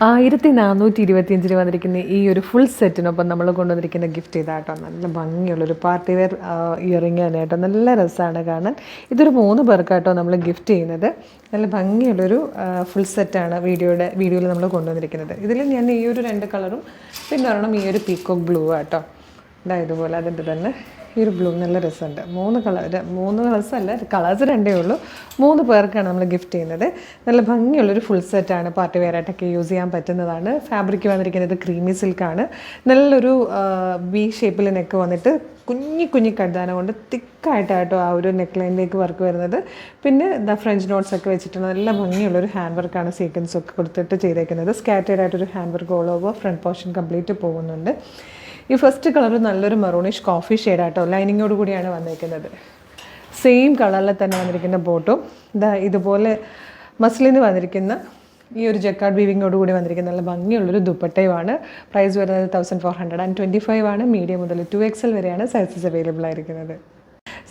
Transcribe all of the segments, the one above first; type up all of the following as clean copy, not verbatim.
1425 വന്നിരിക്കുന്ന ഈ ഒരു ഫുൾ സെറ്റിനൊപ്പം നമ്മൾ കൊണ്ടുവന്നിരിക്കുന്ന ഗിഫ്റ്റ് ഇതാട്ടോ. നല്ല ഭംഗിയുള്ളൊരു പാർട്ടി വെയർ ഇയറിങ് തന്നെ കേട്ടോ. നല്ല രസമാണ് കാണാൻ. ഇതൊരു 3 പേർക്കാട്ടോ നമ്മൾ ഗിഫ്റ്റ് ചെയ്യുന്നത്. നല്ല ഭംഗിയുള്ളൊരു ഫുൾ സെറ്റാണ് വീഡിയോയിൽ നമ്മൾ കൊണ്ടുവന്നിരിക്കുന്നത്. ഇതിൽ ഞാൻ ഈ ഒരു 2 കളറും പിന്നെ ഒരെണ്ണം ഈ ഒരു പീക്കോക്ക് ബ്ലൂ ആട്ടോ. ഇതുപോലെ അതിൻ്റെ തന്നെ ഈ ഒരു ബ്ലൂ നല്ല രസമുണ്ട്. 3 കളേഴ്സ് അല്ല, കളേഴ്സ് 2 ഉള്ളൂ. 3 പേർക്കാണ് നമ്മൾ ഗിഫ്റ്റ് ചെയ്യുന്നത്. നല്ല ഭംഗിയുള്ളൊരു ഫുൾ സെറ്റാണ്. പാർട്ടി വെയറായിട്ടൊക്കെ യൂസ് ചെയ്യാൻ പറ്റുന്നതാണ്. ഫാബ്രിക് വന്നിരിക്കുന്നത് ക്രീമി സിൽക്കാണ്. നല്ലൊരു വി ഷേപ്പിൽ നെക്ക് വന്നിട്ട് കുഞ്ഞി കഴുതാന കൊണ്ട് തിക്കായിട്ടാട്ടോ ആ ഒരു നെക്ക് ലൈനിലേക്ക് വർക്ക് വരുന്നത്. പിന്നെ ഫ്രഞ്ച് നോട്ട്സ് ഒക്കെ വെച്ചിട്ടുള്ള നല്ല ഭംഗിയുള്ളൊരു ഹാൻഡ് വർക്കാണ് സീക്വൻസ് ഒക്കെ കൊടുത്തിട്ട് ചെയ്തേക്കുന്നത്. സ്കാറ്റേഡ് ആയിട്ടൊരു hand work all over front portion complete പോകുന്നുണ്ട്. ഈ ഫസ്റ്റ് കളർ നല്ലൊരു മെറൂണിഷ് കോഫി ഷെയ്ഡാട്ടോ. ലൈനിങ്ങോട് കൂടിയാണ് വന്നിരിക്കുന്നത്. സെയിം കളറിൽ തന്നെ വന്നിരിക്കുന്ന ബോട്ടും ഇതുപോലെ മസ്ലിന് വന്നിരിക്കുന്ന ഈ ഒരു ജക്കാർഡ് വീവിങ്ങോട് കൂടി വന്നിരിക്കുന്ന നല്ല ഭംഗിയുള്ളൊരു ദുപ്പട്ടയുമാണ്. പ്രൈസ് വരുന്നത് 1425 ആണ്. മീഡിയം മുതൽ 2XL വരെയാണ് സൈസസ് അവൈലബിൾ ആയിരിക്കുന്നത്.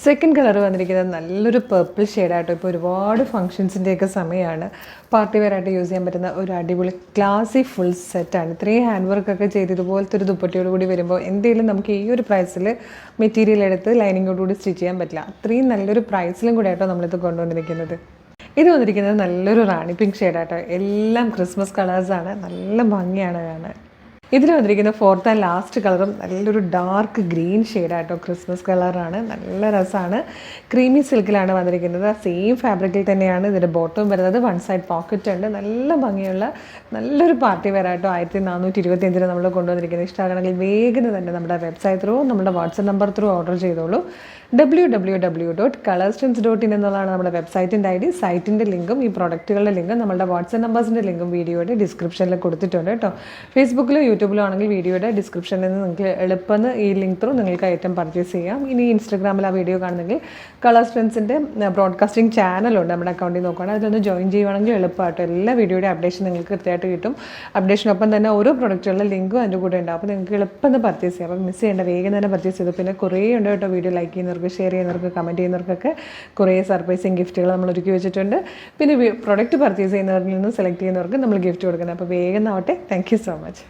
സെക്കൻഡ് കളർ വന്നിരിക്കുന്നത് നല്ലൊരു പർപ്പിൾ ഷെയ്ഡായിട്ടോ. ഇപ്പോൾ ഒരുപാട് ഫംഗ്ഷൻസിൻ്റെയൊക്കെ സമയമാണ്. പാർട്ടി വെയറായിട്ട് യൂസ് ചെയ്യാൻ പറ്റുന്ന ഒരു അടിപൊളി ക്ലാസി ഫുൾ സെറ്റാണ്. ഇത്രയും ഹാൻഡ് വർക്കൊക്കെ ചെയ്ത് ഇതുപോലത്തെ ഒരു ദുപ്പട്ടയോട് കൂടി വരുമ്പോൾ എന്തെങ്കിലും നമുക്ക് ഈ ഒരു പ്രൈസിൽ മെറ്റീരിയൽ എടുത്ത് ലൈനിങ്ങോടുകൂടി സ്റ്റിച്ച് ചെയ്യാൻ പറ്റില്ല. അത്രയും നല്ലൊരു പ്രൈസിലും കൂടെ ആയിട്ടോ നമ്മളിത് കൊണ്ടുവന്നിരിക്കുന്നത്. ഇത് വന്നിരിക്കുന്നത് നല്ലൊരു റാണി പിങ്ക് ഷെയ്ഡായിട്ടോ. എല്ലാം ക്രിസ്മസ് കളേഴ്സാണ്. നല്ല ഭംഗിയാണ് കാണാൻ. ഇതിൽ വന്നിരിക്കുന്ന 4th ആൻഡ് ലാസ്റ്റ് കളറും നല്ലൊരു ഡാർക്ക് ഗ്രീൻ ഷെയ്ഡായിട്ടോ. ക്രിസ്മസ് കളറാണ്. നല്ല രസമാണ്. ക്രീമി സിൽക്കിലാണ് വന്നിരിക്കുന്നത്. സെയിം ഫാബ്രിക്കിൽ തന്നെയാണ് ഇതിൻ്റെ ബോട്ടം വരുന്നത്. 1 സൈഡ് പോക്കറ്റ് ഉണ്ട്. നല്ല ഭംഗിയുള്ള നല്ലൊരു പാർട്ടി വെയറായിട്ടോ 1425 നമ്മൾ കൊണ്ടുവന്നിരിക്കുന്നത്. ഇഷ്ടമാണെങ്കിൽ വേഗം തന്നെ നമ്മുടെ വെബ്സൈറ്റ് ത്രൂ നമ്മുടെ വാട്സപ്പ് നമ്പർ ത്രൂ ഓർഡർ ചെയ്തോളൂ. www.colorstreams.in എന്നുള്ളതാണ് നമ്മുടെ വെബ്സൈറ്റിൻ്റെ ID. സൈറ്റിൻ്റെ ലിങ്കും ഈ പ്രൊഡക്റ്റുകളുടെ ലിങ്കും നമ്മുടെ വാട്സപ്പ് നമ്പേഴ്സിൻ്റെ ലിങ്കും വീഡിയോയുടെ ഡിസ്ക്രിപ്ഷനിൽ കൊടുത്തിട്ടുണ്ട് കേട്ടോ. ഫേസ്ബുക്കിലോ യൂട്യൂബിലോ ആണെങ്കിൽ വീഡിയോയുടെ ഡിസ്ക്രിപ്ഷനിൽ നിന്ന് നിങ്ങൾക്ക് എളുപ്പം ഈ ലിങ്ക് ത്രൂ നിങ്ങൾക്ക് ഐറ്റം പർച്ചേസ് ചെയ്യാം. ഇനി ഇൻസ്റ്റാഗ്രാമിൽ ആ വീഡിയോ കാണുന്നെങ്കിൽ കളർ സ്ട്രെൻസിൻ്റെ ബ്രോഡ്കാസ്റ്റിംഗ് ചാനലുണ്ട് നമ്മുടെ അക്കൗണ്ടിൽ നോക്കുകയാണെങ്കിൽ അതിലൊന്ന് ജോയിൻ ചെയ്യുവാണെങ്കിൽ എളുപ്പമായിട്ടോ. എല്ലാ വീഡിയോയുടെ അപ്ഡേഷൻ നിങ്ങൾക്ക് കൃത്യമായിട്ട് കിട്ടും. അപ്ഡേഷനൊപ്പം തന്നെ ഓരോ പ്രൊഡക്റ്റുകളുടെ ലിങ്കും അതിൻ്റെ കൂടെ ഉണ്ടാവും. അപ്പോൾ നിങ്ങൾക്ക് എളുപ്പം പർച്ചേസ് ചെയ്യാം. അപ്പോൾ മിസ് ചെയ്യേണ്ട, വേഗം തന്നെ പർച്ചേസ് ചെയ്തു. പിന്നെ കുറേ ഉണ്ട് കേട്ടോ. വീഡിയോ ലൈക്ക് ചെയ്യുന്നവർക്ക്, ഷെയർ ചെയ്യുന്നവർക്ക്, കമൻറ്റ് ചെയ്യുന്നവർക്കൊക്കെ കുറേ സർപ്രൈസിങ് ഗിഫ്റ്റുകൾ നമ്മൾ ഒരുക്കി വെച്ചിട്ടുണ്ട്. പിന്നെ പ്രൊഡക്റ്റ് പർച്ചേസ് ചെയ്യുന്നവരിൽ നിന്ന് സെലക്ട് ചെയ്യുന്നവർക്ക് നമ്മൾ ഗിഫ്റ്റ് കൊടുക്കുന്നത്. അപ്പോൾ വേഗം ആവട്ടെ. Thank you so much.